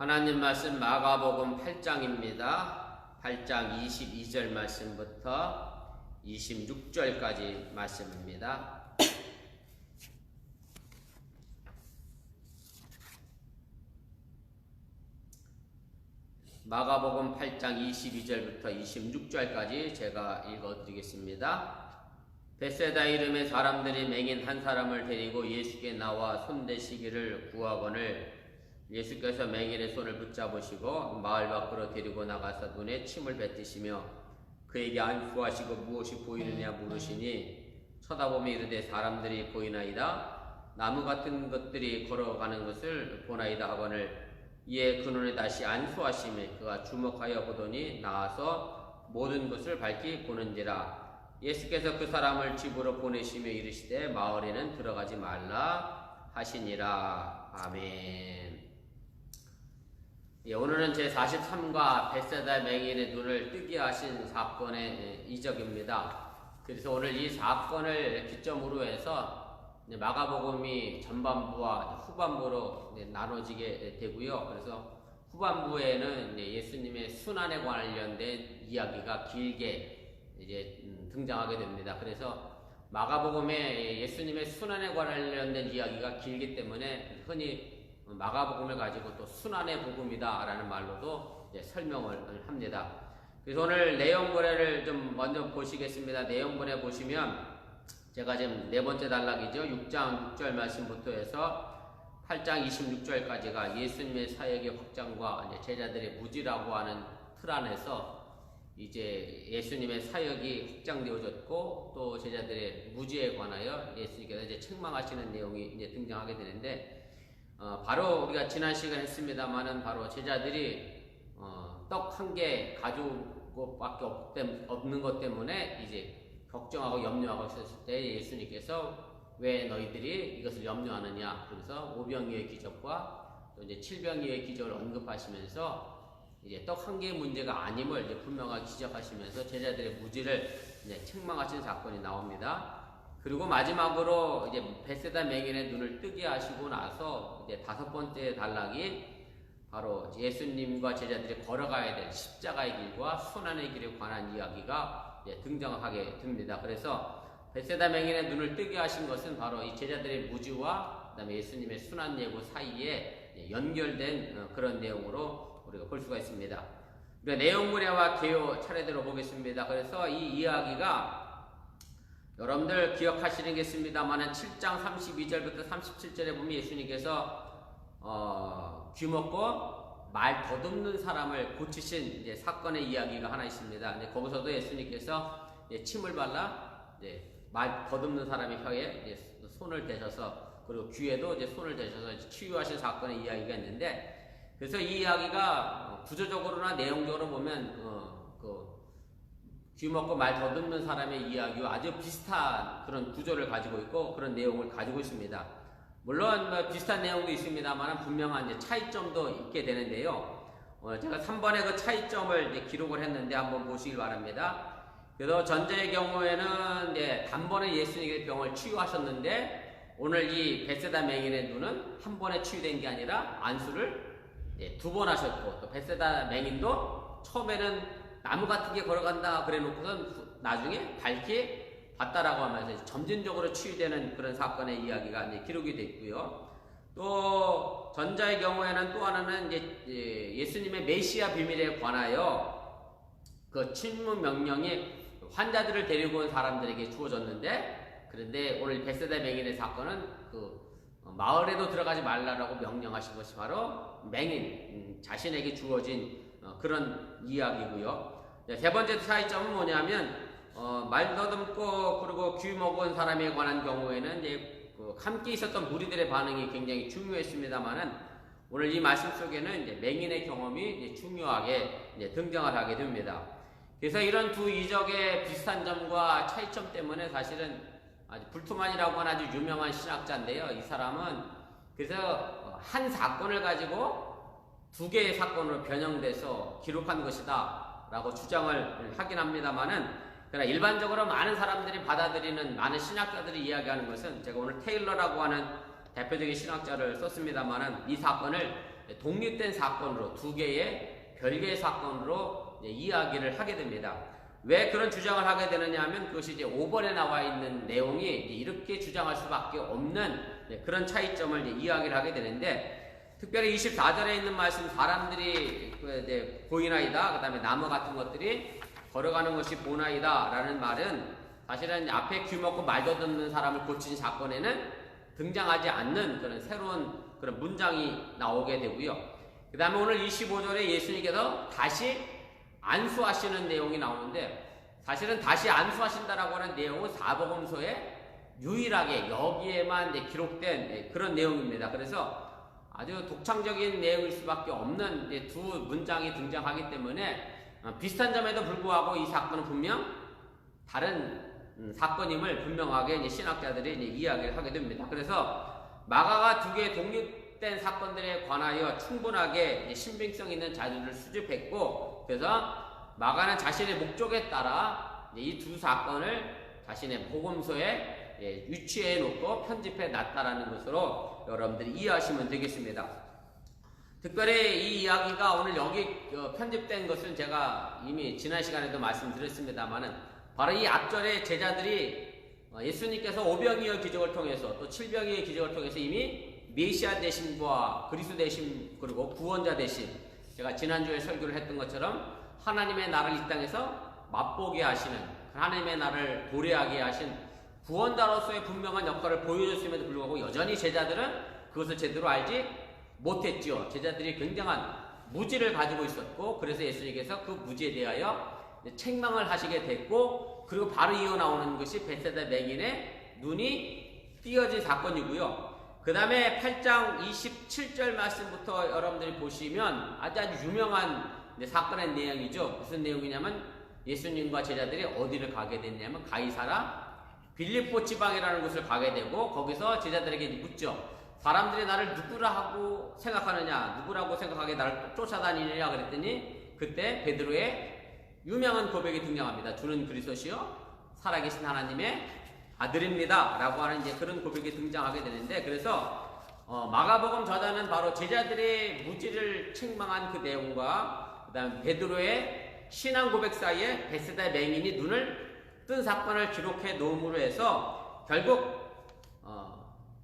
하나님 말씀 마가복음 8장입니다. 8장 22절 말씀부터 26절까지 말씀입니다. 마가복음 8장 22절부터 26절까지 제가 읽어드리겠습니다. 벳세다 이름의 사람들이 맹인 한 사람을 데리고 예수께 나와 손대시기를 구하거늘 예수께서 맹인의 손을 붙잡으시고 마을 밖으로 데리고 나가서 눈에 침을 뱉으시며 그에게 안수하시고 무엇이 보이느냐 물으시니 쳐다보며 이르되 사람들이 보이나이다. 나무 같은 것들이 걸어가는 것을 보나이다 하거늘 이에 그 눈에 다시 안수하시며 그가 주목하여 보더니 나아서 모든 것을 밝히 보는지라. 예수께서 그 사람을 집으로 보내시며 이르시되 마을에는 들어가지 말라 하시니라. 아멘. 오늘은 제43과 벳세다 맹인의 눈을 뜨게 하신 사건의 이적입니다. 그래서 오늘 이 사건을 기점으로 해서 마가복음이 전반부와 후반부로 나눠지게 되고요. 그래서 후반부에는 예수님의 순환에 관련된 이야기가 길게 이제 등장하게 됩니다. 그래서 마가복음에 예수님의 순환에 관련된 이야기가 길기 때문에 흔히 마가복음을 가지고 또 순환의 복음이다 라는 말로도 설명을 합니다. 그래서 오늘 내용본을 좀 먼저 보시겠습니다. 내용본에 보시면 제가 지금 네 번째 단락이죠. 6장 6절 말씀부터 해서 8장 26절까지가 예수님의 사역의 확장과 제자들의 무지라고 하는 틀 안에서 이제 예수님의 사역이 확장되어졌고 또 제자들의 무지에 관하여 예수님께서 이제 책망하시는 내용이 이제 등장하게 되는데 바로 우리가 지난 시간에 했습니다만은 바로 제자들이 떡 한 개 가지고 밖에 없는 것 때문에 이제 걱정하고 염려하고 있었을 때 예수님께서 왜 너희들이 이것을 염려하느냐. 그래서 오병이어의 기적과 또 이제 칠병이어의 기적을 언급하시면서 이제 떡 한 개의 문제가 아님을 이제 분명하게 지적하시면서 제자들의 무지를 이제 책망하신 사건이 나옵니다. 그리고 마지막으로 이제 벳세다 맹인의 눈을 뜨게 하시고 나서 이제 다섯 번째 단락이 바로 예수님과 제자들이 걸어가야 될 십자가의 길과 순환의 길에 관한 이야기가 이제 등장하게 됩니다. 그래서 벳세다 맹인의 눈을 뜨게 하신 것은 바로 이 제자들의 무지와 그다음에 예수님의 순환 예고 사이에 연결된 그런 내용으로 우리가 볼 수가 있습니다. 우리가 내용문해와 개요 차례대로 보겠습니다. 그래서 이 이야기가 여러분들 기억하시겠습니다만은 7장 32절부터 37절에 보면 예수님께서 귀먹고 말 더듬는 사람을 고치신 이제 사건의 이야기가 하나 있습니다. 근데 거기서도 예수님께서 침을 발라 말 더듬는 사람의 혀에 손을 대셔서 그리고 귀에도 이제 손을 대셔서 치유하신 사건의 이야기가 있는데 그래서 이 이야기가 구조적으로나 내용적으로 보면 귀먹고 말 더듬는 사람의 이야기와 아주 비슷한 그런 구조를 가지고 있고 그런 내용을 가지고 있습니다. 물론 비슷한 내용도 있습니다만 분명한 이제 차이점도 있게 되는데요. 제가 3번의 그 차이점을 이제 기록을 했는데 한번 보시길 바랍니다. 그래서 전제의 경우에는 단번에 예수님의 병을 치유하셨는데 오늘 이 벳세다 맹인의 눈은 한 번에 치유된 게 아니라 안수를 두 번 하셨고 또 벳세다 맹인도 처음에는 나무 같은 게 걸어간다 그래 놓고선 나중에 밝게 봤다라고 하면서 점진적으로 치유되는 그런 사건의 이야기가 이제 기록이 되어 있고요. 또 전자의 경우에는 또 하나는 이제 예수님의 메시아 비밀에 관하여 그 침문 명령이 환자들을 데리고 온 사람들에게 주어졌는데 그런데 오늘 벳세다 맹인의 사건은 그 마을에도 들어가지 말라라고 명령하신 것이 바로 맹인 자신에게 주어진 그런 이야기고요. 세 번째 차이점은 뭐냐면 말 더듬고 그리고 귀 먹은 사람에 관한 경우에는 이제 함께 있었던 무리들의 반응이 굉장히 중요했습니다만은 오늘 이 말씀 속에는 이제 맹인의 경험이 이제 중요하게 이제 등장을 하게 됩니다. 그래서 이런 두 이적의 비슷한 점과 차이점 때문에 사실은 아주 불투만이라고 하는 아주 유명한 신학자인데요. 이 사람은 그래서 한 사건을 가지고 두 개의 사건으로 변형돼서 기록한 것이다 라고 주장을 하긴 합니다만은 그러나 일반적으로 많은 사람들이 받아들이는 많은 신학자들이 이야기하는 것은 제가 오늘 테일러라고 하는 대표적인 신학자를 썼습니다만은 이 사건을 독립된 사건으로 두 개의 별개의 사건으로 이야기를 하게 됩니다. 왜 그런 주장을 하게 되느냐 하면 그것이 이제 5번에 나와 있는 내용이 이렇게 주장할 수밖에 없는 그런 차이점을 이야기를 하게 되는데, 특별히 24절에 있는 말씀, 사람들이 보이나이다, 그 다음에 나무 같은 것들이 걸어가는 것이 보나이다 라는 말은 사실은 앞에 귀먹고 말도 듣는 사람을 고친 사건에는 등장하지 않는 그런 새로운 그런 문장이 나오게 되고요. 그 다음에 오늘 25절에 예수님께서 다시 안수하시는 내용이 나오는데, 사실은 다시 안수하신다라고 하는 내용은 사복음서에 유일하게 여기에만 기록된 그런 내용입니다. 그래서 아주 독창적인 내용일 수밖에 없는 두 문장이 등장하기 때문에 비슷한 점에도 불구하고 이 사건은 분명 다른 사건임을 분명하게 신학자들이 이야기를 하게 됩니다. 그래서 마가가 두 개의 독립된 사건들에 관하여 충분하게 신빙성 있는 자료를 수집했고, 그래서 마가는 자신의 목적에 따라 이 두 사건을 자신의 복음서에 위치해 놓고 편집해 놨다라는 것으로 여러분들이 이해하시면 되겠습니다. 특별히 이 이야기가 오늘 여기 편집된 것은 제가 이미 지난 시간에도 말씀드렸습니다만은, 바로 이 앞절에 제자들이 예수님께서 오병이어 기적을 통해서 또 칠병이의 기적을 통해서 이미 메시아 되심과 그리스도 되심 그리고 구원자 되심, 제가 지난주에 설교를 했던 것처럼 하나님의 나라를 이 땅에서 맛보게 하시는, 하나님의 나라를 도래하게 하신 구원자로서의 분명한 역할을 보여줬음에도 불구하고 여전히 제자들은 그것을 제대로 알지 못했죠. 제자들이 굉장한 무지를 가지고 있었고, 그래서 예수님께서 그 무지에 대하여 책망을 하시게 됐고, 그리고 바로 이어 나오는 것이 벳세다 맹인의 눈이 띄어진 사건이고요. 그 다음에 8장 27절 말씀부터 여러분들이 보시면 아주 유명한 사건의 내용이죠. 무슨 내용이냐면 예수님과 제자들이 어디를 가게 됐냐면 가이사라 빌립보 지방이라는 곳을 가게 되고, 거기서 제자들에게 묻죠. 사람들이 나를 누구라고 생각하느냐, 누구라고 생각하게 나를 쫓아다니느냐 그랬더니, 그때 베드로의 유명한 고백이 등장합니다. 주는 그리스도시요 살아계신 하나님의 아들입니다 라고 하는 그런 고백이 등장하게 되는데, 그래서 마가복음 저자는 바로 제자들의 무지를 책망한 그 내용과 그 다음 베드로의 신앙 고백 사이에 벳세다 맹인이 눈을 뜬 사건을 기록해 놓음으로 해서, 결국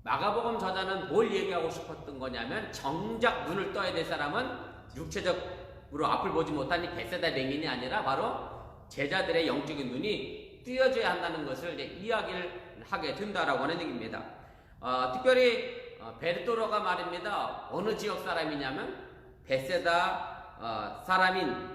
마가복음 저자는 뭘 얘기하고 싶었던 거냐면, 정작 눈을 떠야 될 사람은 육체적으로 앞을 보지 못한 이 벳세다 맹인이 아니라 바로 제자들의 영적인 눈이 띄어져야 한다는 것을 이야기를 하게 된다라고 하는 얘기입니다. 특별히 베드로가 말입니다. 어느 지역 사람이냐면 벳세다 사람인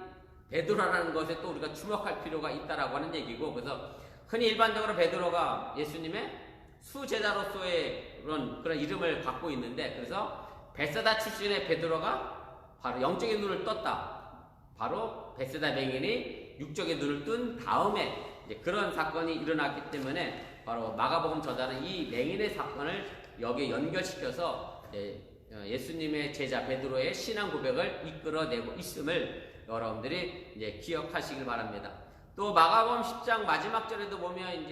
베드로라는 것에 또 우리가 주목할 필요가 있다라고 하는 얘기고, 그래서 흔히 일반적으로 베드로가 예수님의 수제자로서의 그런 이름을 갖고 있는데, 그래서 벳세다 출신의 베드로가 바로 영적인 눈을 떴다. 바로 벳세다 맹인이 육적인 눈을 뜬 다음에 그런 사건이 일어났기 때문에 바로 마가복음 저자는 이 맹인의 사건을 여기에 연결시켜서 예수님의 제자 베드로의 신앙 고백을 이끌어내고 있음을 여러분들이 기억하시길 바랍니다. 또 마가복음 10장 마지막 절에도 보면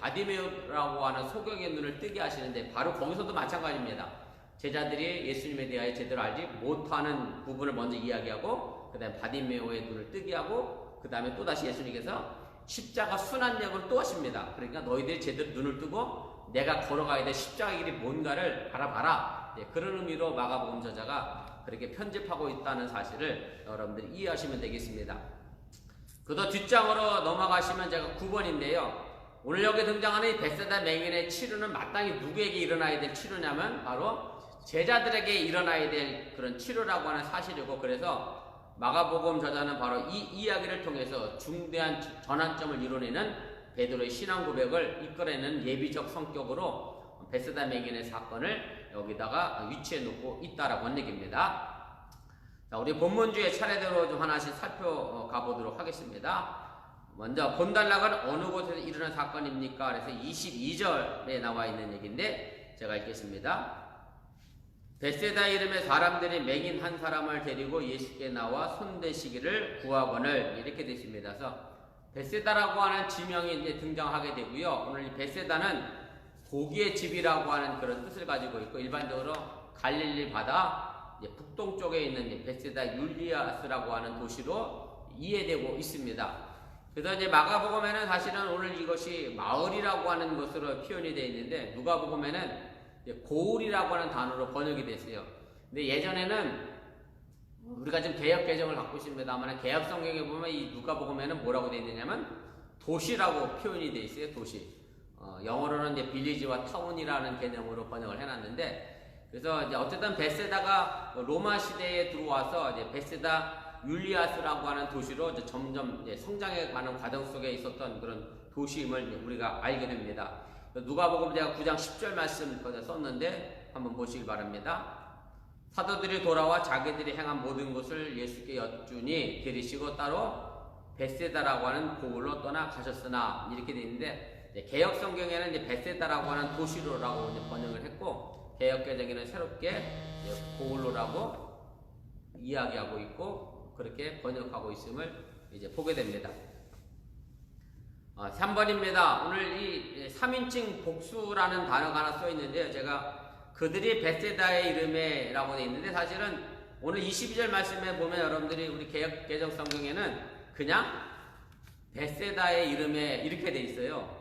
바디메오라고 하는 소경의 눈을 뜨게 하시는데, 바로 거기서도 마찬가지입니다. 제자들이 예수님에 대하여 제대로 알지 못하는 부분을 먼저 이야기하고, 그 다음에 바디메오의 눈을 뜨게 하고, 그 다음에 또다시 예수님께서 십자가 순환역을 또 하십니다. 그러니까 너희들이 제대로 눈을 뜨고 내가 걸어가야 될 십자가 길이 뭔가를 알아봐라. 그런 의미로 마가복음 저자가 그렇게 편집하고 있다는 사실을 여러분들이 이해하시면 되겠습니다. 그도 뒷장으로 넘어가시면 제가 9번인데요. 오늘 여기 등장하는 이 벳세다 맹인의 치료는 마땅히 누구에게 일어나야 될 치료냐면 바로 제자들에게 일어나야 될 그런 치료라고 하는 사실이고, 그래서 마가복음 저자는 바로 이 이야기를 통해서 중대한 전환점을 이뤄내는 베드로의 신앙 고백을 이끌어내는 예비적 성격으로 벳세다 맹인의 사건을 여기다가 위치해 놓고 있다라고 하는 얘기입니다. 자, 우리 본문주의 차례대로 좀 하나씩 살펴가 보도록 하겠습니다. 먼저 본단락은 어느 곳에서 일어난 사건입니까? 그래서 22절에 나와 있는 얘기인데 제가 읽겠습니다. 벳세다 이름의 사람들이 맹인 한 사람을 데리고 예수께 나와 손대시기를 구하거늘, 이렇게 되어 있습니다. 그래서 벳세다라고 하는 지명이 이제 등장하게 되고요. 오늘 이 벳세다는 고기의 집이라고 하는 그런 뜻을 가지고 있고, 일반적으로 갈릴리 바다 이제 북동쪽에 있는 이제 베세다 율리아스라고 하는 도시로 이해되고 있습니다. 그래서 이제 마가복음에는 사실은 오늘 이것이 마을이라고 하는 것으로 표현이 되어 있는데 누가복음에는 고을이라고 하는 단어로 번역이 됐어요. 근데 예전에는 우리가 지금 개역 개정을 갖고 있습니다만 개역 성경에 보면 이 누가복음에는 뭐라고 되어 있느냐면 도시라고 표현이 되어 있어요. 도시. 영어로는 이제 빌리지와 타운이라는 개념으로 번역을 해놨는데 그래서 이제 어쨌든 베세다가 로마 시대에 들어와서 이제 베세다 율리아스라고 하는 도시로 이제 점점 이제 성장해 가는 과정 속에 있었던 그런 도시임을 우리가 알게 됩니다. 누가복음 제가 9장 10절 말씀 썼는데 한번 보시기 바랍니다. 사도들이 돌아와 자기들이 행한 모든 것을 예수께 여쭈니 들으시고 따로 베세다라고 하는 고을로 떠나 가셨으나 이렇게 되어 있는데 개역 성경에는 이제 베세다라고 하는 도시로라고 이제 번역을 했고 개역 개정에는 새롭게 고을로라고 이야기하고 있고 그렇게 번역하고 있음을 이제 보게 됩니다. 3번입니다. 오늘 이 3인칭 복수라는 단어가 하나 써 있는데요. 제가 그들이 베세다의 이름에 라고 되어 있는데 사실은 오늘 22절 말씀에 보면 여러분들이 우리 개역 개정 성경에는 그냥 베세다의 이름에 이렇게 되어 있어요.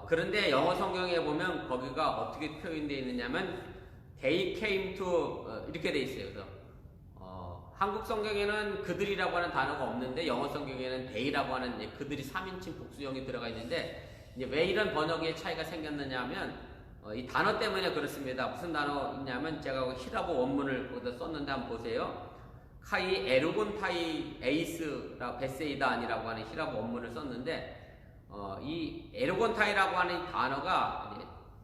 그런데 영어 성경에 보면 거기가 어떻게 표현되어 있느냐면 they came to 이렇게 되어 있어요. 그래서 한국 성경에는 그들이라고 하는 단어가 없는데 영어 성경에는 they라고 하는 그들이 3인칭 복수형이 들어가 있는데 이제 왜 이런 번역의 차이가 생겼느냐 하면 이 단어 때문에 그렇습니다. 무슨 단어냐면 제가 히라보 원문을 거기다 썼는데 한번 보세요. 카이 에르곤타이 에이스라 베세이단이라고 하는 히라보 원문을 썼는데 이 에르곤타이라고 하는 단어가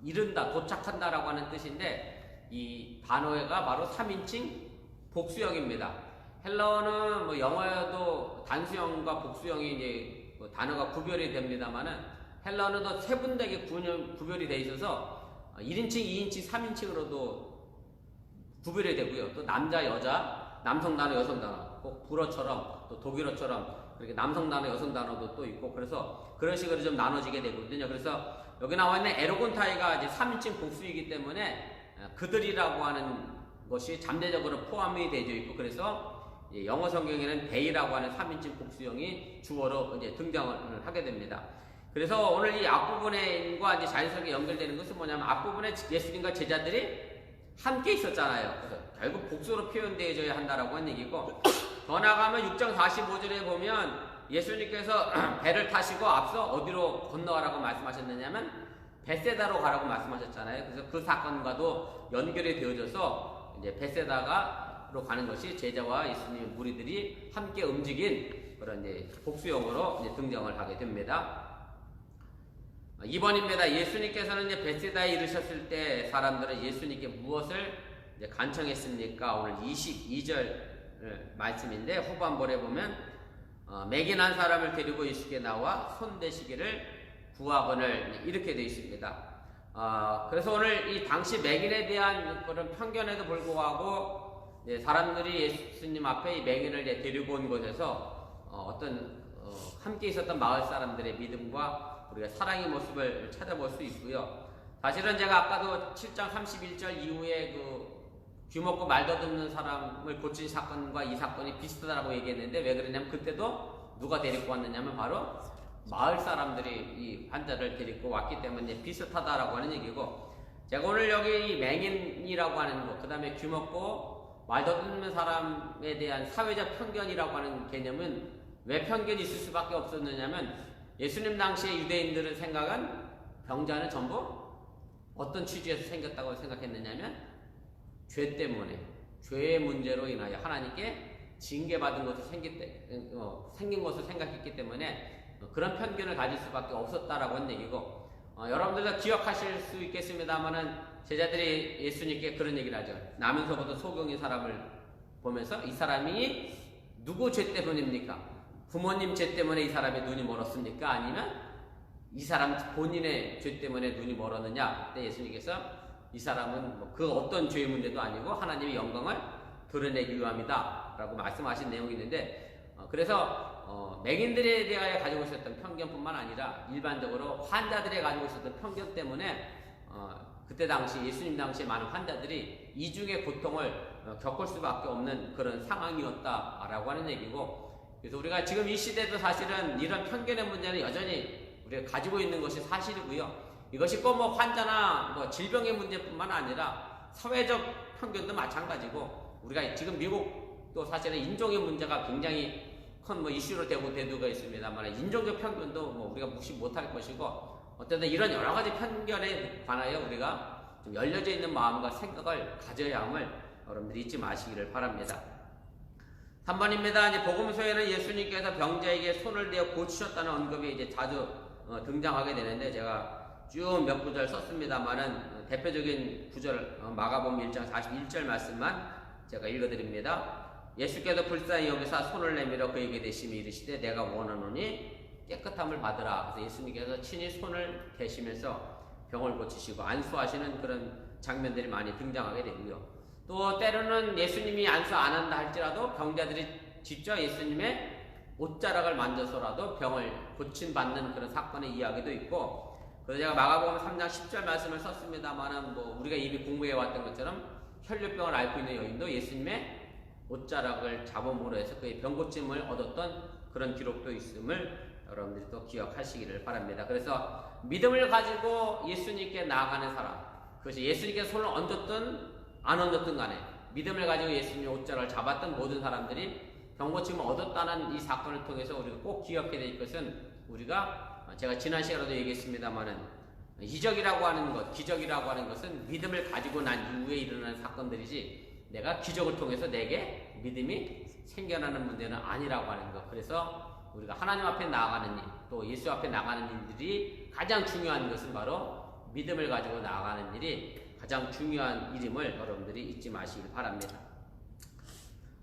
이른다, 도착한다라고 하는 뜻인데 이 단어가 바로 3인칭 복수형입니다. 헬러어는 뭐 영어에도 단수형과 복수형이 이제 단어가 구별이 됩니다만은 헬러어는 더 세분되게 구별이 돼 있어서 1인칭, 2인칭, 3인칭으로도 구별이 되고요. 또 남자, 여자, 남성 단어, 여성 단어, 꼭 불어처럼 또 독일어처럼 그렇게 남성 단어, 여성 단어도 또 있고 그래서 그런 식으로 좀 나눠지게 되거든요. 그래서 여기 나와 있는 에르곤타이가 이제 3인칭 복수이기 때문에 그들이라고 하는 것이 잠재적으로 포함이 되어 있고 그래서 영어 성경에는 they라고 하는 3인칭 복수형이 주어로 이제 등장을 하게 됩니다. 그래서 오늘 이 앞부분과 이제 자연스럽게 연결되는 것은 뭐냐면 앞부분에 예수님과 제자들이 함께 있었잖아요. 그래서 결국 복수로 표현되어져야 한다라고 하는 얘기고 더 나가면 6장 45절에 보면 예수님께서 배를 타시고 앞서 어디로 건너가라고 말씀하셨느냐면 베세다로 가라고 말씀하셨잖아요. 그래서 그 사건과도 연결이 되어져서 이제 베세다로 가는 것이 제자와 예수님 무리들이 함께 움직인 그런 이제 복수형으로 이제 등장을 하게 됩니다. 2번입니다. 예수님께서는 이제 베세다에 이르셨을 때 사람들은 예수님께 무엇을 이제 간청했습니까? 오늘 22절 말씀인데 후반부에 보면 매긴한 사람을 데리고 예수께 나와 손대시기를 구하거늘 이렇게 되어 있습니다. 그래서 오늘 이 당시 맹인에 대한 그런 편견에도 불구하고 사람들이 예수님 앞에 이 맹인을 데리고 온 곳에서 함께 있었던 마을 사람들의 믿음과 우리가 사랑의 모습을 찾아볼 수 있고요. 사실은 제가 아까도 7장 31절 이후에 귀먹고 말도 듣는 사람을 고친 사건과 이 사건이 비슷하다고 얘기했는데 왜 그러냐면 그때도 누가 데리고 왔느냐면 바로 마을 사람들이 이 환자를 데리고 왔기 때문에 비슷하다라고 하는 얘기고 제가 오늘 여기 이 맹인이라고 하는 것, 그 다음에 귀먹고 말도 듣는 사람에 대한 사회적 편견이라고 하는 개념은 왜 편견이 있을 수밖에 없었느냐면 예수님 당시에 유대인들은 생각은 병자는 전부 어떤 취지에서 생겼다고 생각했느냐면 죄 때문에 죄의 문제로 인하여 하나님께 징계받은 것이 생긴 것을 생각했기 때문에 그런 편견을 가질 수밖에 없었다라고 하는 얘기고 여러분들도 기억하실 수 있겠습니다만은 제자들이 예수님께 그런 얘기를 하죠. 나면서부터 소경인 사람을 보면서 이 사람이 누구 죄 때문입니까? 부모님 죄 때문에 이 사람의 눈이 멀었습니까? 아니면 이 사람 본인의 죄 때문에 눈이 멀었느냐? 그때 예수님께서 이 사람은 그 어떤 죄의 문제도 아니고 하나님의 영광을 드러내기 위함이다 라고 말씀하신 내용이 있는데 그래서 맹인들에 대하여 가지고 있었던 편견뿐만 아니라 일반적으로 환자들이 가지고 있었던 편견 때문에 그때 당시 예수님 당시에 많은 환자들이 이중의 고통을 겪을 수밖에 없는 그런 상황이었다라고 하는 얘기고, 그래서 우리가 지금 이 시대도 사실은 이런 편견의 문제는 여전히 우리가 가지고 있는 것이 사실이고요. 이것이 꼭 뭐 환자나 뭐 질병의 문제뿐만 아니라 사회적 편견도 마찬가지고, 우리가 지금 미국도 사실은 인종의 문제가 굉장히 큰 뭐 이슈로 되고 대두가 있습니다만, 인종적 편견도 뭐 우리가 무시 못할 것이고, 어쨌든 이런 여러 가지 편견에 관하여 우리가 좀 열려져 있는 마음과 생각을 가져야 함을 여러분들이 잊지 마시기를 바랍니다. 3번입니다. 이제 복음서에는 예수님께서 병자에게 손을 대어 고치셨다는 언급이 이제 자주 등장하게 되는데, 제가 쭉 몇 구절 썼습니다만은 대표적인 구절 마가복음 1장 41절 말씀만 제가 읽어드립니다. 예수께서 불쌍히 여기사 손을 내밀어 그에게 대시며 이르시되 내가 원하노니 깨끗함을 받으라. 그래서 예수님께서 친히 손을 대시면서 병을 고치시고 안수하시는 그런 장면들이 많이 등장하게 되고요. 또 때로는 예수님이 안수 안 한다 할지라도 병자들이 직접 예수님의 옷자락을 만져서라도 병을 고침받는 그런 사건의 이야기도 있고, 그래서 제가 마가복음 3장 10절 말씀을 썼습니다만은 뭐 우리가 이미 공부해 왔던 것처럼 혈류병을 앓고 있는 여인도 예수님의 옷자락을 잡음으로 해서 그의 병고침을 얻었던 그런 기록도 있음을 여러분들이 또 기억하시기를 바랍니다. 그래서 믿음을 가지고 예수님께 나아가는 사람, 그것이 예수님께 손을 얹었든 안 얹었든 간에 믿음을 가지고 예수님의 옷자락을 잡았던 모든 사람들이 병고침을 얻었다는 이 사건을 통해서 우리가 꼭 기억해야 될 것은, 우리가 제가 지난 시간에도 얘기했습니다만은 이적이라고 하는 것, 기적이라고 하는 것은 믿음을 가지고 난 이후에 일어나는 사건들이지, 내가 기적을 통해서 내게 믿음이 생겨나는 문제는 아니라고 하는 것. 그래서 우리가 하나님 앞에 나아가는 일, 또 예수 앞에 나가는 일들이 가장 중요한 것은 바로 믿음을 가지고 나아가는 일이 가장 중요한 일임을 여러분들이 잊지 마시길 바랍니다.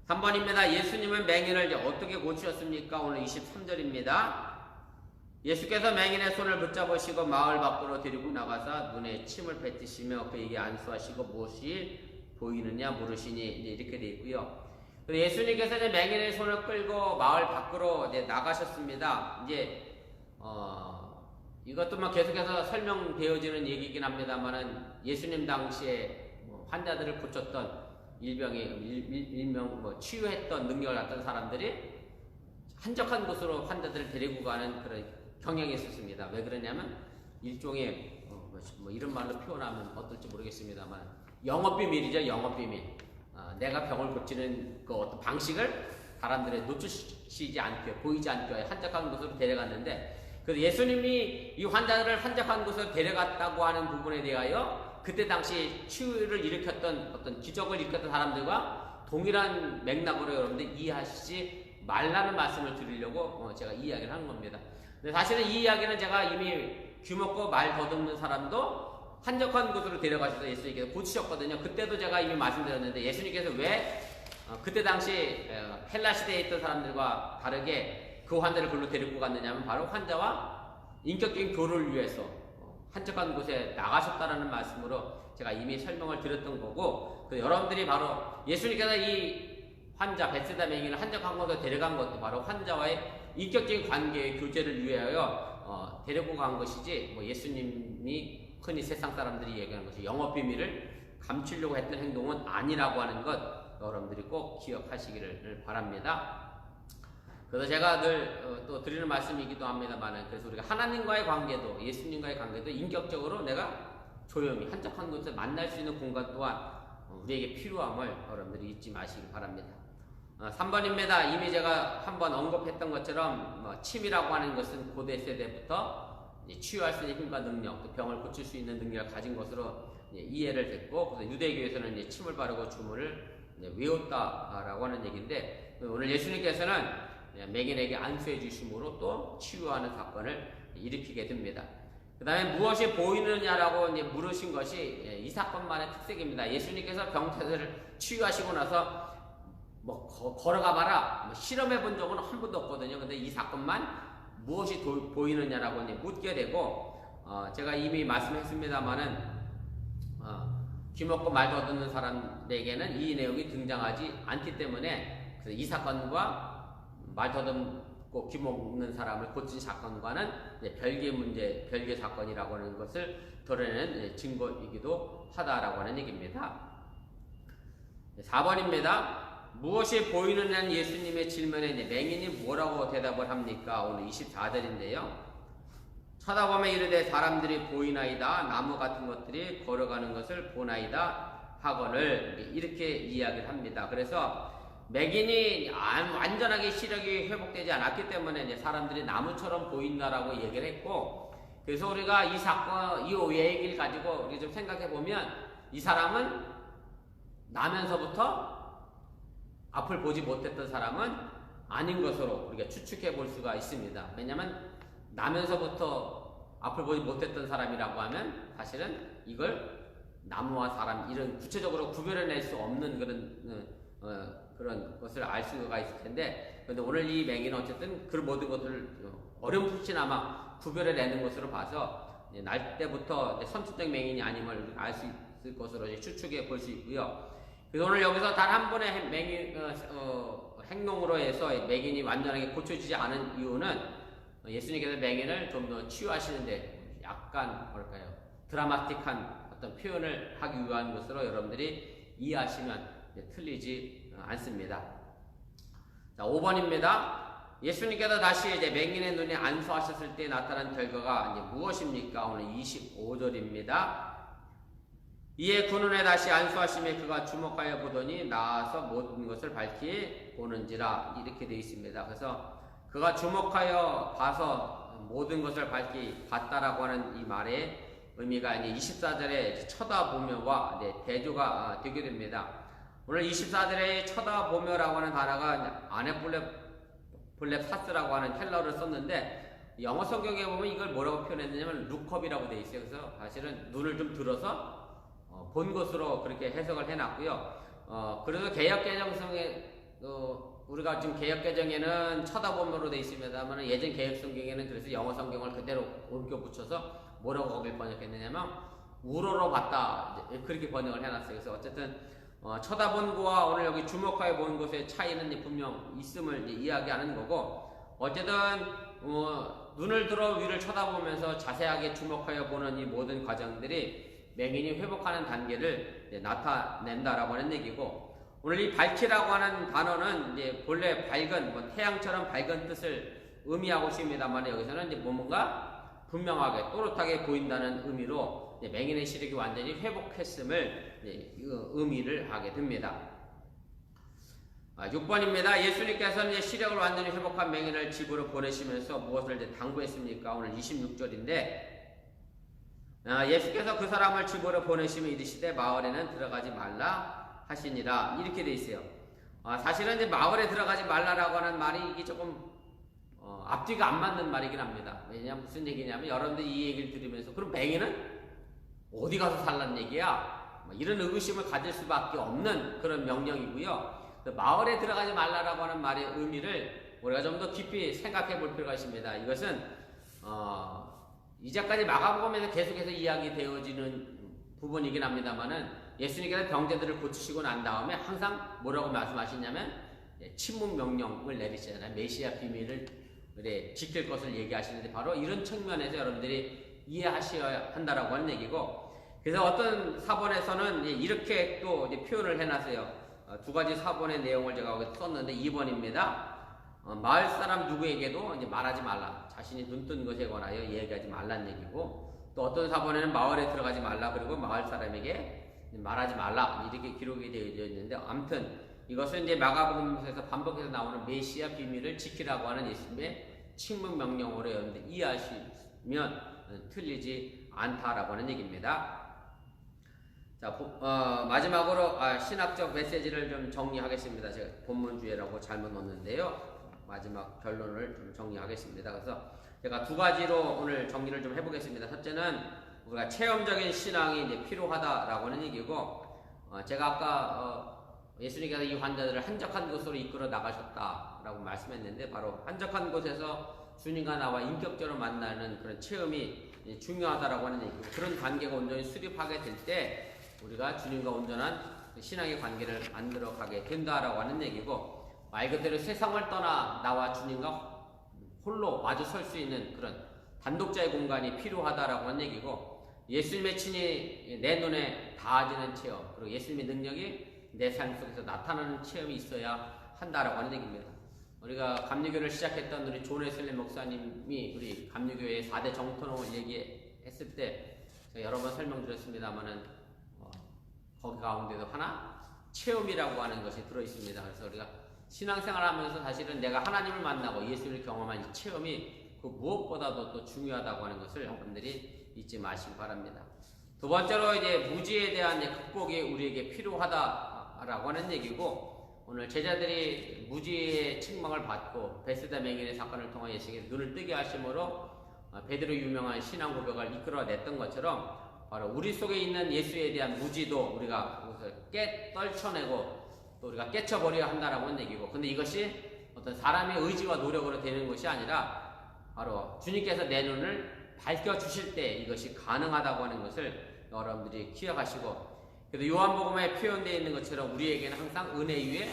3번입니다. 예수님은 맹인을 어떻게 고치셨습니까? 오늘 23절입니다. 예수께서 맹인의 손을 붙잡으시고 마을 밖으로 데리고 나가사 눈에 침을 뱉으시며 그에게 안수하시고 무엇이 보이느냐 물으시니, 이제 이렇게 되어 있고요. 예수님께서 이제 맹인의 손을 끌고 마을 밖으로 이제 나가셨습니다. 이제 이것도 막 계속해서 설명되어지는 얘기이긴 합니다만은, 예수님 당시에 환자들을 고쳤던 일명 치유했던 능력을 갖던 사람들이 한적한 곳으로 환자들을 데리고 가는 그런 경향이 있었습니다. 왜 그러냐면 일종의 이런 말로 표현하면 어떨지 모르겠습니다만 영업비밀이죠. 영업비밀. 내가 병을 고치는 그 어떤 방식을 사람들에 노출시키지 않게, 보이지 않게 한적한 곳으로 데려갔는데, 그래서 예수님이 이 환자들을 한적한 곳으로 데려갔다고 하는 부분에 대하여 그때 당시 치유를 일으켰던 어떤 기적을 일으켰던 사람들과 동일한 맥락으로 여러분들 이해하시지 말라는 말씀을 드리려고 제가 이 이야기를 하는 겁니다. 근데 사실은 이 이야기는 제가 이미 귀먹고 말 더듬는 사람도 한적한 곳으로 데려가셔서 예수님께서 고치셨거든요. 그때도 제가 이미 말씀드렸는데, 예수님께서 왜 그때 당시 헬라 시대에 있던 사람들과 다르게 그 환자를 그걸로 데리고 갔느냐면, 바로 환자와 인격적인 교류를 위해서 한적한 곳에 나가셨다라는 말씀으로 제가 이미 설명을 드렸던 거고, 여러분들이 바로 예수님께서 이 환자 베세다 맹인을 한적한 곳으로 데려간 것도 바로 환자와의 인격적인 관계의 교제를 위하여 데리고 간 것이지, 예수님이 흔히 세상 사람들이 얘기하는 것이 영업비밀을 감추려고 했던 행동은 아니라고 하는 것, 여러분들이 꼭 기억하시기를 바랍니다. 그래서 제가 늘 또 드리는 말씀이기도 합니다만, 그래서 우리가 하나님과의 관계도, 예수님과의 관계도 인격적으로 내가 조용히 한적한 곳에서 만날 수 있는 공간 또한 우리에게 필요함을 여러분들이 잊지 마시기 바랍니다. 3번입니다. 이미 제가 한번 언급했던 것처럼 침이라고 하는 것은 고대 세대부터 치유할 수 있는 힘과 능력, 또 병을 고칠 수 있는 능력을 가진 것으로 이해를 했고, 그래서 유대교에서는 침을 바르고 주문을 외웠다라고 하는 얘기인데, 오늘 예수님께서는 맹인에게 안수해 주심으로 또 치유하는 사건을 일으키게 됩니다. 그 다음에 무엇이 보이느냐라고 물으신 것이 이 사건만의 특색입니다. 예수님께서 병자들을 치유하시고 나서 걸어가 봐라, 실험해 본 적은 한 번도 없거든요. 근데 이 사건만 무엇이 보이느냐라고 묻게 되고, 제가 이미 말씀했습니다만은 귀먹고 말 더듬는 사람에게는 이 내용이 등장하지 않기 때문에, 그래서 이 사건과 말 더듬고 귀먹는 사람을 고친 사건과는 별개의 문제, 별개의 사건이라고 하는 것을 드러내는 증거이기도 하다라고 하는 얘기입니다. 4번입니다. 무엇이 보이는 한 예수님의 질문에 맹인이 뭐라고 대답을 합니까? 오늘 24절인데요. 쳐다보면 이르되 사람들이 보이나이다. 나무 같은 것들이 걸어가는 것을 보나이다 하거늘 이렇게 이야기를 합니다. 그래서 맹인이 완전하게 시력이 회복되지 않았기 때문에 이제 사람들이 나무처럼 보인다라고 얘기를 했고, 그래서 우리가 이 사건, 이 얘기를 가지고 우리 좀 생각해 보면 이 사람은 나면서부터 앞을 보지 못했던 사람은 아닌 것으로 우리가 추측해 볼 수가 있습니다. 왜냐하면 나면서부터 앞을 보지 못했던 사람이라고 하면 사실은 이걸 나무와 사람 이런 구체적으로 구별해낼 수 없는 그런 것을 알 수가 있을 텐데, 그런데 오늘 이 맹인은 어쨌든 그 모든 것을 어렴풋이나마 구별해내는 것으로 봐서 날 때부터 선천적 맹인이 아님을 알 수 있을 것으로 추측해 볼 수 있고요. 그래서 오늘 여기서 단 한 번의 행동으로 해서 맹인이 완전하게 고쳐지지 않은 이유는 예수님께서 맹인을 좀 더 치유하시는데 약간 뭐랄까요, 드라마틱한 어떤 표현을 하기 위한 것으로 여러분들이 이해하시면 틀리지 않습니다. 자, 5번입니다. 예수님께서 다시 이제 맹인의 눈에 안수하셨을 때 나타난 결과가 이제 무엇입니까? 오늘 25절입니다. 이에 그 눈에 다시 안수하심에 그가 주목하여 보더니 나아서 모든 것을 밝히 보는지라 이렇게 되어 있습니다. 그래서 그가 주목하여 봐서 모든 것을 밝히 봤다라고 하는 이 말의 의미가 이제 24절에 쳐다보며와 대조가 되게 됩니다. 오늘 24절에 쳐다보며라고 하는 단어가 아네플렙사스라고 하는 헬라어를 썼는데, 영어 성경에 보면 이걸 뭐라고 표현했느냐면 룩업이라고 되어 있어요. 그래서 사실은 눈을 좀 들어서 본 것으로 그렇게 해석을 해놨고요. 그래서 개역개정성에 우리가 지금 개역개정에는 쳐다보며로 되어 있습니다만 예전 개역성경에는 그래서 영어 성경을 그대로 옮겨 붙여서 뭐라고 거길 번역했느냐면 우러러 봤다 그렇게 번역을 해놨어요. 그래서 어쨌든 쳐다본 거와 오늘 여기 주목하여 본 것의 차이는 분명 있음을 이야기하는 거고, 어쨌든 눈을 들어 위를 쳐다보면서 자세하게 주목하여 보는 이 모든 과정들이 맹인이 회복하는 단계를 나타낸다라고 하는 얘기고, 오늘 이 밝히라고 하는 단어는 이제 본래 밝은, 태양처럼 밝은 뜻을 의미하고 있습니다만 여기서는 이제 뭔가 분명하게 또렷하게 보인다는 의미로 맹인의 시력이 완전히 회복했음을 의미를 하게 됩니다. 6번입니다. 예수님께서는 이제 시력을 완전히 회복한 맹인을 집으로 보내시면서 무엇을 이제 당부했습니까? 오늘 26절인데, 예수께서 그 사람을 집으로 보내시며 이르시되 마을에는 들어가지 말라 하시니라 이렇게 돼 있어요. 사실은 이제 마을에 들어가지 말라라고 하는 말이 이게 조금 앞뒤가 안 맞는 말이긴 합니다. 왜냐하면 무슨 얘기냐면 여러분들이 이 얘기를 들으면서 그럼 맹인은 어디 가서 살란 얘기야? 이런 의구심을 가질 수밖에 없는 그런 명령이고요. 마을에 들어가지 말라라고 하는 말의 의미를 우리가 좀 더 깊이 생각해 볼 필요가 있습니다. 이것은 이제까지 마가복음에서 계속해서 이야기되어지는 부분이긴 합니다만은 예수님께서 병자들을 고치시고 난 다음에 항상 뭐라고 말씀하시냐면 침묵 명령을 내리시잖아요. 메시아 비밀을 지킬 것을 얘기하시는데 바로 이런 측면에서 여러분들이 이해하셔야 한다라고 하는 얘기고, 그래서 어떤 사본에서는 이렇게 또 표현을 해놨어요. 두 가지 사본의 내용을 제가 여기 썼는데 2번입니다. 마을 사람 누구에게도 이제 말하지 말라. 자신이 눈뜬 것에 관하여 얘기하지 말라는 얘기고, 또 어떤 사본에는 마을에 들어가지 말라. 그리고 마을 사람에게 말하지 말라. 이렇게 기록이 되어 있는데, 아무튼 이것은 이제 마가복음에서 반복해서 나오는 메시아 비밀을 지키라고 하는 예수님의 침묵 명령으로 여러분들 이해하시면 틀리지 않다라고 하는 얘기입니다. 자, 마지막으로 신학적 메시지를 좀 정리하겠습니다. 제가 본문주의라고 잘못 넣었는데요. 마지막 결론을 좀 정리하겠습니다. 그래서 제가 두 가지로 오늘 정리를 좀 해보겠습니다. 첫째는 우리가 체험적인 신앙이 이제 필요하다라고 하는 얘기고, 제가 아까 예수님께서 이 환자들을 한적한 곳으로 이끌어 나가셨다라고 말씀했는데, 바로 한적한 곳에서 주님과 나와 인격적으로 만나는 그런 체험이 중요하다라고 하는 얘기고, 그런 관계가 온전히 수립하게 될 때 우리가 주님과 온전한 신앙의 관계를 만들어 가게 된다라고 하는 얘기고, 말 그대로 세상을 떠나 나와 주님과 홀로 마주 설 수 있는 그런 단독자의 공간이 필요하다라고 하는 얘기고, 예수님의 친히 내 눈에 닿아지는 체험, 그리고 예수님의 능력이 내 삶 속에서 나타나는 체험이 있어야 한다라고 하는 얘기입니다. 우리가 감리교를 시작했던 우리 존 웨슬리 목사님이 우리 감리교의 4대 정토론을 얘기했을 때 제가 여러 번 설명드렸습니다만은 거기 가운데도 하나 체험이라고 하는 것이 들어있습니다. 그래서 우리가 신앙생활 하면서 사실은 내가 하나님을 만나고 예수를 경험한 이 체험이 그 무엇보다도 또 중요하다고 하는 것을 여러분들이 잊지 마시기 바랍니다. 두 번째로 이제 무지에 대한 극복이 우리에게 필요하다라고 하는 얘기고, 오늘 제자들이 무지의 책망을 받고 베세다 맹인의 사건을 통해 예수에게 눈을 뜨게 하심으로 베드로 유명한 신앙 고백을 이끌어냈던 것처럼 바로 우리 속에 있는 예수에 대한 무지도 우리가 떨쳐내고 또 우리가 깨쳐버려야 한다라고 하는 얘기고, 근데 이것이 어떤 사람의 의지와 노력으로 되는 것이 아니라 바로 주님께서 내 눈을 밝혀주실 때 이것이 가능하다고 하는 것을 여러분들이 기억하시고, 그래도 요한복음에 표현되어 있는 것처럼 우리에게는 항상 은혜 위에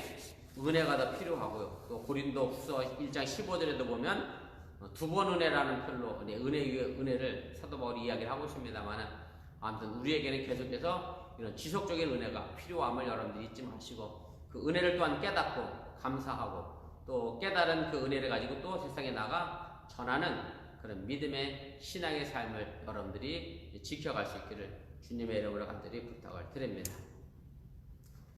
은혜가 더 필요하고요. 또 고린도후서 1장 15절에도 보면 두 번 은혜라는 표현로 은혜 위에 은혜를 사도 바울이 이야기를 하고 있습니다만, 아무튼 우리에게는 계속해서 이런 지속적인 은혜가 필요함을 여러분들이 잊지 마시고, 그 은혜를 또한 깨닫고 감사하고 또 깨달은 그 은혜를 가지고 또 세상에 나가 전하는 그런 믿음의 신앙의 삶을 여러분들이 지켜갈 수 있기를 주님의 이름으로 간절히 부탁을 드립니다.